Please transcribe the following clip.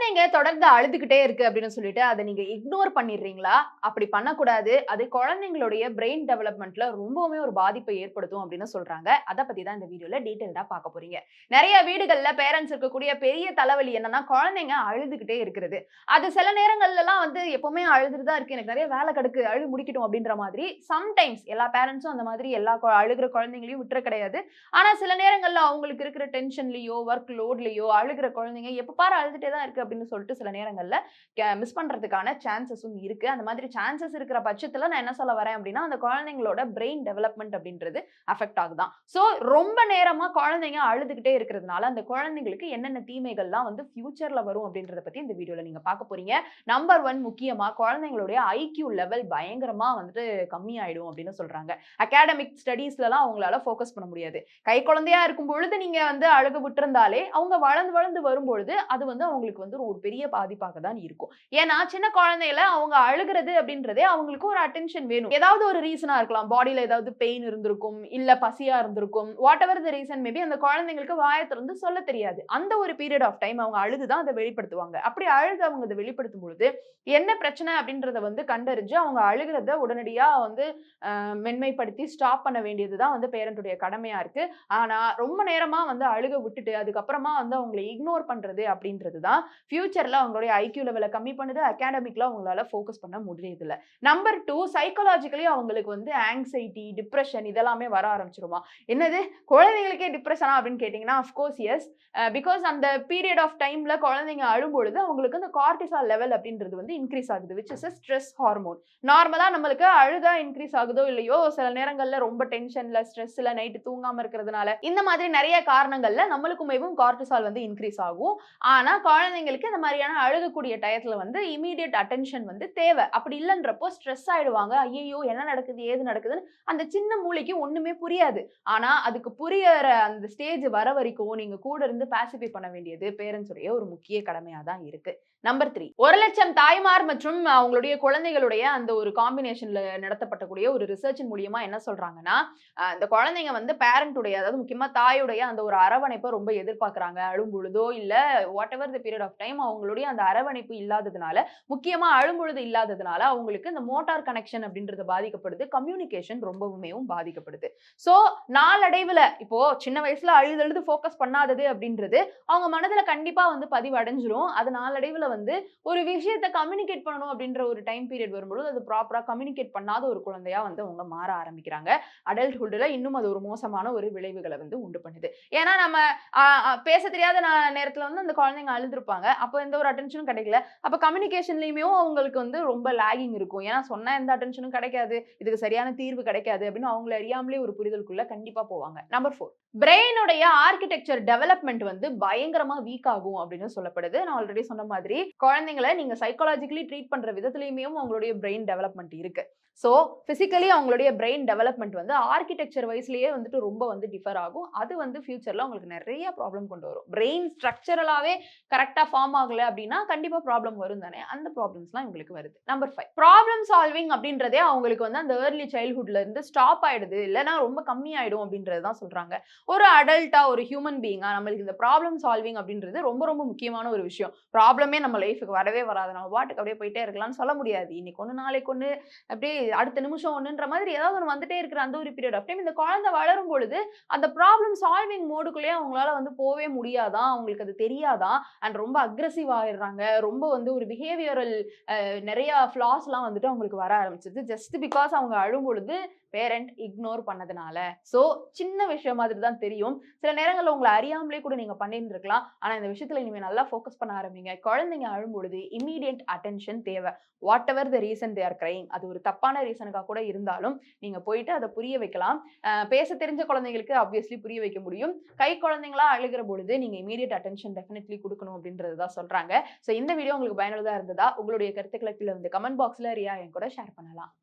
குழந்தைங்க தொடர்ந்து அழுதுகிட்டே இருக்கு அப்படின்னு சொல்லிட்டு அதை நீங்க இக்னோர் பண்ணிடுறீங்களா? அப்படி பண்ணக்கூடாது. அது குழந்தைங்களுடைய பிரெயின் டெவலப்மென்ட்ல ரொம்பவுமே ஒரு பாதிப்பை ஏற்படுத்தும் அப்படின்னு சொல்றாங்க. அத பத்தி தான் இந்த வீடியோல டீடைல்டா பார்க்க போறீங்க. நெறைய வீடுகள்ல பேரண்ட்ஸ் இருக்கக்கூடிய பெரிய தலைவலி என்னன்னா, குழந்தைங்க அழுதுகிட்டே இருக்கிறது. அது சில நேரங்கள்லலாம் வந்து எப்பவுமே அழுதுட்டு தான் இருக்கு. எனக்கு நெறைய வேலை கிடக்கு. அழுது முடிக்கட்டும் அப்படின்ற மாதிரி. சம்டைம்ஸ் எல்லா பேரண்ட்ஸும் அந்த மாதிரி எல்லா அழுகுற குழந்தைங்களையும் விட்டுற கிடையாது. ஆனா சில நேரங்கள்ல அவங்களுக்கு இருக்கிற டென்ஷன்லயோ, வொர்க் லோட்லயோ அழுகுற குழந்தைங்க எப்ப பாரு அழுதுட்டே தான் இருக்கு அப்படின்னு சொல்லிட்டு சில நேரங்கள்ல மிஸ் பண்றதுக்கான சான்சஸும் இருக்கு. அந்த மாதிரி சான்சஸ் இருக்கிற பட்சத்துல நான் என்ன சொல்ல வரேன் அப்படின்னா, அந்த குழந்தைங்களோட பிரெயின் டெவலப்மென்ட் அப்படின்றது அஃபெக்ட் ஆகுதான். சோ ரொம்ப நேரமா குழந்தைங்க அழுதுகிட்டே இருக்கிறதுனால, அந்த குழந்தைங்களுக்கு என்னென்ன தீமைகள்லாம் வந்து ஃபியூச்சர்ல வரும் அப்படின்றத பத்தி இந்த வீடியோல நீங்க பார்க்க போறீங்க. நம்பர் 1 முக்கியமா குழந்தைங்களுடைய ஐக்யூ லெவல் பயங்கரமா வந்துட்டு கம்மியாயிடும் அப்படின்னு சொல்றாங்க. அகாடமிக் ஸ்டடீஸ்லலாம் அவங்களால ஃபோக்கஸ் பண்ண முடியாது. கை குழந்தையா இருக்கும் பொழுது நீங்க வந்து அழுக விட்டிருந்தாலே, அவங்க வளர்ந்து வளர்ந்து வரும்பொழுது அது வந்து அவங்களுக்கு வந்து ஒரு பெரிய பாதிப்பாக தான் இருக்கும். ஏன்னா சின்ன குழந்தையில அவங்க அழுகுறது அப்படின்றதே அவங்களுக்கு ஒரு அட்டென்ஷன் வேணும். ஏதாவது ஒரு ரீசனா இருக்கலாம். பாடியில ஏதாவது பெயின் இருந்திருக்கும், இல்ல பசியா இருந்திருக்கும். What ever the reason maybe அந்த குழந்தைங்களுக்கு வாய திறந்து சொல்ல தெரியாது. அந்த ஒரு பீரியட் ஆஃப் டைம் அவங்க அழுது தான் அத வெளிப்படுத்துவாங்க. அப்படி அழுது அவங்க அத வெளிப்படுத்தும் பொழுது என்ன பிரச்சனை அப்படின்றத வந்து கண்டறிஞ்சு அவங்க அழுகுறத உடனடியா வந்து மென்மைப்படுத்தி ஸ்டாப் பண்ண வேண்டியது தான் வந்து பேரண்ட்டுடைய கடமையா இருக்கு. ஆனா ரொம்ப நேரமா வந்து அழுக விட்டுட்டு அதுக்கப்புறமா வந்து அவங்கள இக்னோர் பண்றது அப்படின்றது தான் ஃபியூச்சர்ல அவங்களுடைய ஐக்யூ லெவல கம்மி பண்ணுது. அகாடமிக்ல அவங்களால ஃபோக்கஸ் பண்ண முடியறதில்ல. நம்பர் 2 சைக்காலஜிக்கலி அவங்களுக்கு வந்து ஆங்ஸைட்டி, டிப்ரஷன் இதெல்லாமே வர ஆரம்பிச்சுருமா. என்னது குழந்தைகளுக்கே டிப்ரஷனா அப்படின்னு கேட்டீங்கன்னா, ஆஃப் கோர்ஸ் எஸ். பிகாஸ் அந்த பீரியட் ஆஃப் டைம்ல குழந்தைங்க அழும்பொழுது அவங்களுக்கு அந்த கார்டிசால் லெவல் அப்படின்றது வந்து இன்கிரீஸ் ஆகுது. Which is a stress hormone. நார்மலா நம்மளுக்கு அழுதா இன்கிரீஸ் ஆகுதோ இல்லையோ, சில நேரங்கள்ல ரொம்ப டென்ஷன்ல, ஸ்ட்ரெஸ்ல நைட் தூங்காம இருக்கிறதுனால, இந்த மாதிரி நெறைய காரணங்கள்ல நம்மளுக்குமேவும் கார்டிசால் வந்து இன்கிரீஸ் ஆகும். ஆனா குழந்தைங்களுக்கு இந்த மாதிரியான அழுகக்கூடிய டயத்துல வந்து இமிடியேட் அட்டென்ஷன் வந்து தேவை. அப்படி இல்லன்றப்போ ஸ்ட்ரெஸ் ஆயிடுவாங்க. ஐயையோ! என்ன நடக்குது? ஏது நடக்குதுன்னு அந்த சின்ன மூளைக்கு ஒண்ணுமே புரியாது. ஆனா அதுக்கு புரியற அந்த ஸ்டேஜ் வர வரைக்கும் நீங்க கூட இருந்து பாசிஃபை பண்ண வேண்டியது பேரண்ட்ஸ் உடைய ஒரு முக்கிய கடமையா தான் இருக்கு. நம்பர் 3 1,00,000 தாய்மார் மற்றும் அவங்களுடைய குழந்தைகளுடைய அந்த ஒரு காம்பினேஷன்ல நடத்தப்படக்கூடிய ஒரு ரிசர்ச்சின் மூலியமா என்ன சொல்றாங்கன்னா, இந்த குழந்தைங்க வந்து பேரண்ட் உடைய அதாவது முக்கியமா தாயுடைய அந்த ஒரு அரவணைப்ப ரொம்ப எதிர்பார்க்குறாங்க. அழும்பொழுதோ இல்ல whatever the period of time அவங்களுடைய அந்த அரவணைப்பு இல்லாததுனால, முக்கியமா அழும்பொழுது இல்லாததுனால அவங்களுக்கு இந்த மோட்டார் கனெக்ஷன் அப்படின்றது பாதிக்கப்படுது. கம்யூனிகேஷன் ரொம்பவுமேவும் பாதிக்கப்படுது. சோ நாளடைவுல இப்போ சின்ன வயசுல அழுது அழுது ஃபோக்கஸ் பண்ணாதது அப்படின்றது அவங்க மனதுல கண்டிப்பா வந்து பதிவடைஞ்சிரும். அது நாளடைவுல வந்து ஒரு விஷயத்த கம்யூனிகேட் பண்ணணும் அப்படின்ற ஒரு டைம் பீரியட் வரும்பொழுது அது ப்ராப்பரா கம்யூனிகேட் பண்ணாத ஒரு குழந்தையா வந்து அவங்க மாற ஆரம்பிக்கிறாங்க. அடல்ட்ஹுட்ல இன்னும் அது ஒரு மோசமான ஒரு விளைவுகள வந்து உண்டு பண்ணுது. ஏன்னா நம்ம பேச தெரியாத நேரத்துல வந்து அந்த குழந்தைங்க அழுதுருப்பாங்க. அப்ப எந்த ஒரு அட்டென்ஷனும் கிடைக்கல. அப்ப கம்யூனிகேஷன்லயுமே அவங்களுக்கு வந்து ரொம்ப லேகிங் இருக்கும். ஏன்னா சொன்னா எந்த அட்டென்ஷனும் கிடைக்காது. இதுக்கு சரியான தீர்வு கிடைக்காது அப்படின்னு அவங்கள அறியாமலே ஒரு புரிதலுக்குள்ள கண்டிப்பா போவாங்க. நம்பர் 4 பிரெயினுடைய ஆர்க்கிடெக்சர் டெவலப்மென்ட் வந்து பயங்கரமா வீக் ஆகும் அப்படின்னு சொல்லப்படுது. நான் ஆல்ரெடி சொன்ன மாதிரி குழந்தைங்கள நீங்க சைக்காலஜிக்கலி ட்ரீட் பண்ற விதத்திலயுமே அவங்களுடைய பிரெயின் டெவலப்மென்ட் இருக்கு. சோ பிசிக்கலி அவங்களுடைய பிரெயின் டெவலப்மென்ட் வந்து ஆர்க்கிடெக்சர் வைஸ்லயே வந்துட்டு ரொம்ப வந்து டிஃபர் ஆகும். அது வந்து ஃபியூச்சர்ல உங்களுக்கு நிறைய ப்ராப்ளம் கொண்டு வரும். பிரெயின் ஸ்ட்ரக்சரலாவே கரெக்ட்டா ஃபார்ம் ஆகல அப்படின்னா கண்டிப்பா ப்ராப்ளம் வரும் தானே. அந்த ப்ராப்ளம்ஸ்லாம் உங்களுக்கு வருது. நம்பர் 5 ப்ராப்ளம் சால்விங் அப்படின்றதே அவங்களுக்கு வந்து அந்த ஏர்லி சைல்ட்ஹுட்ல இருந்து ஸ்டாப் ஆயிடுது. இல்லனா ரொம்ப கம்மி ஆயிடும் அப்படின்றது தான் சொல்றாங்க. ஒரு அடல்ட்டா ஒரு ஹியூமன் பீயிங்கா நம்மளுக்கு இந்த ப்ராப்ளம் சால்விங் அப்படின்றது ரொம்ப ரொம்ப முக்கியமான ஒரு விஷயம். ப்ராப்ளமே நம்ம லைஃப்க்கு வரவே வராது. நம்ம பாட்டுக்கு அப்படியே போயிட்டே இருக்கலாம்னு சொல்ல முடியாது. இன்னைக்கு ஒண்ணு நாளைக்கு ஒண்ணு அப்படியே அடுத்த நிமிஷம் ஒண்ணுன்ற மாதிரி ஏதாவது ஒண்ணு வந்துட்டே இருக்கிற அந்த ஒரு பீரியட் ஆஃப் டைம் இந்த குழந்தை வளரும் பொழுது அந்த ப்ராப்ளம் சால்விங் மோடுக்குள்ளேயே அவங்களால வந்து போவே முடியாதான். அவங்களுக்கு அது தெரியாதான். அண்ட் ரொம்ப அக்ரெசிவ் ஆயிடுறாங்க. ரொம்ப வந்து ஒரு பிஹேவியரல் நிறைய ஃப்ளாஸ்லாம் வந்துட்டு அவங்களுக்கு வர ஆரம்பிச்சிருது. ஜஸ்ட் பிகாஸ் அவங்க அழும்பொழுது பேரண்ட் இக்னோர் பண்ணதுனால. சோ சின்ன விஷயம் மாதிரி தான் தெரியும். சில நேரங்கள்ல உங்கள அறியாமலே கூட நீங்க பண்ணியிருந்திருக்கலாம். ஆனா இந்த விஷயத்துல இனிமே நல்லா ஃபோக்கஸ் பண்ண ஆரம்பிங்க. குழந்தைங்க அழும்பொழுது இமிடியேட் அட்டென்ஷன் தேவை. What ever the reason they are crying. அது ஒரு தப்பான ரீசனுக்கா கூட இருந்தாலும் நீங்க போயிட்டு அத புரிய வைக்கலாம். பேச தெரிஞ்ச குழந்தைங்களுக்கு ஆப்வியஸ்லி புரிய வைக்க முடியும். கை குழந்தைங்களா அழுகிற பொழுது நீங்க இமிடியேட் அட்டென்ஷன் டெஃபினெட்லி குடுக்கணும் அப்படின்றது தான் சொல்றாங்க. சோ இந்த வீடியோ உங்களுக்கு பயனுள்ளதா இருந்ததா? உங்களுடைய கருத்துக்களை கீழ வந்து கமெண்ட் பாக்ஸ்ல ரியா என் கூட ஷேர் பண்ணலாம்.